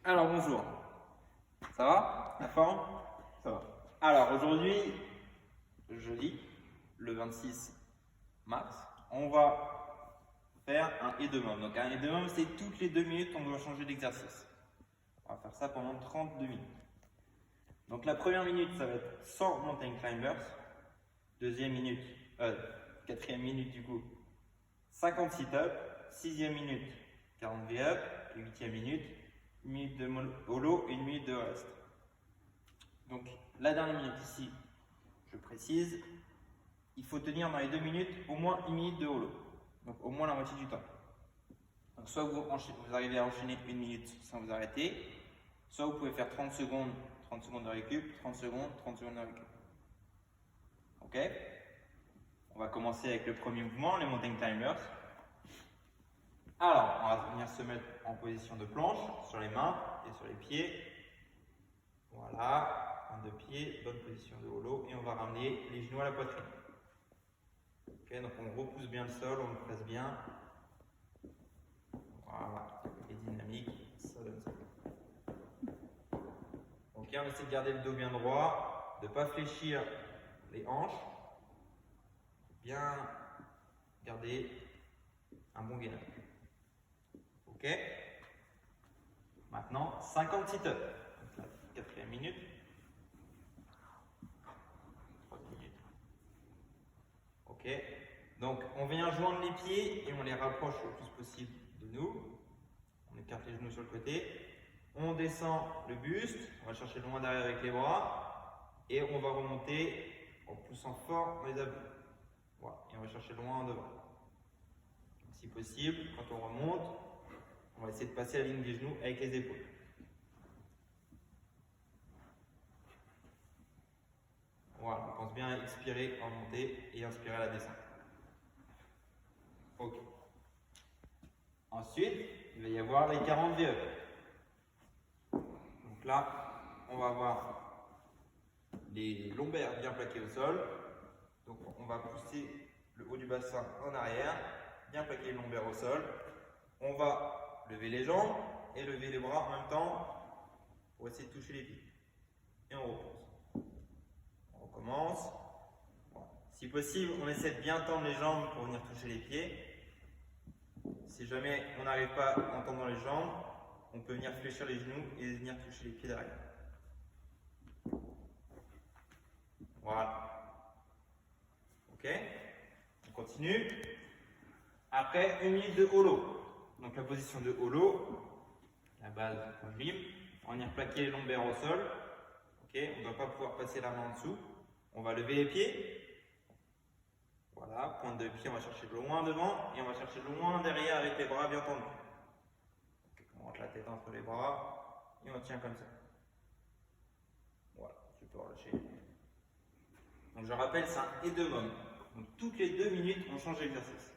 Alors bonjour, ça va? La forme? Ça va. Alors aujourd'hui, jeudi, le 26 mars, on va faire un et-de-mum. Donc un et-de-mum, c'est toutes les 2 minutes on doit changer d'exercice. On va faire ça pendant 32 minutes. Donc la première minute, ça va être 100 mountain climbers. Quatrième minute du coup, 50 sit-ups. Sixième minute, 40 V-up. Et huitième minute, 1 minute de holo et 1 minute de rest. Donc la dernière minute ici, je précise, il faut tenir dans les 2 minutes au moins 1 minute de holo. Donc au moins la moitié du temps. Donc soit vous arrivez à enchaîner 1 minute sans vous arrêter, soit vous pouvez faire 30 secondes de récup, 30 secondes de récup. Ok? On va commencer avec le premier mouvement, les mountain climbers. Alors, on va venir se mettre en position de planche sur les mains et sur les pieds. Voilà, pointe de pied, bonne position de holo et on va ramener les genoux à la poitrine. Ok, donc on repousse bien le sol, on le presse bien. Voilà, et dynamique, ça donne ça. Ok, on essaie de garder le dos bien droit, de ne pas fléchir les hanches, bien garder un bon gainage. Ok. Maintenant, 50 sit-ups. La quatrième minute. 3 minutes. Ok. Donc, on vient joindre les pieds et on les rapproche le plus possible de nous. On écarte les genoux sur le côté. On descend le buste. On va chercher loin derrière avec les bras. Et on va remonter en poussant fort les abdos. Voilà. Et on va chercher loin en devant. Donc, si possible, quand on remonte, on va essayer de passer la ligne des genoux avec les épaules. Voilà, on pense bien à expirer en montée et inspirer à la descente. Ok. Ensuite, il va y avoir les 40 V-up. Donc là, on va avoir les lombaires bien plaqués au sol. Donc on va pousser le haut du bassin en arrière, bien plaquer les lombaires au sol. On va lever les jambes et lever les bras en même temps pour essayer de toucher les pieds. Et on repose. On recommence. Voilà. Si possible, on essaie de bien tendre les jambes pour venir toucher les pieds. Si jamais on n'arrive pas en tendant les jambes, on peut venir fléchir les genoux et venir toucher les pieds derrière. Voilà. Ok. On continue. Après, 1 minute de holo. Donc la position de holo, la base du rib, on vient plaquer les lombaires au sol. Ok. On ne doit pas pouvoir passer la main en dessous. On va lever les pieds. Voilà, pointe de pied, on va chercher loin devant et on va chercher loin derrière avec les bras bien tendus. Okay, on rentre la tête entre les bras et on tient comme ça. Voilà, tu peux relâcher. Donc je rappelle, c'est un et-de-mum. Donc toutes les 2 minutes, on change d'exercice.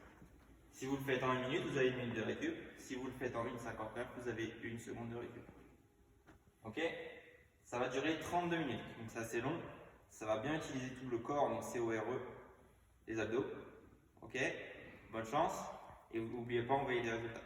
Si vous le faites en 1 minute, vous avez 1 minute de récup. Si vous le faites en 1,59, vous avez 1 seconde de récup. Ok? Ça va durer 32 minutes, donc c'est assez long. Ça va bien utiliser tout le corps, donc CORE. Les abdos. Ok, bonne chance et n'oubliez pas d'envoyer les résultats.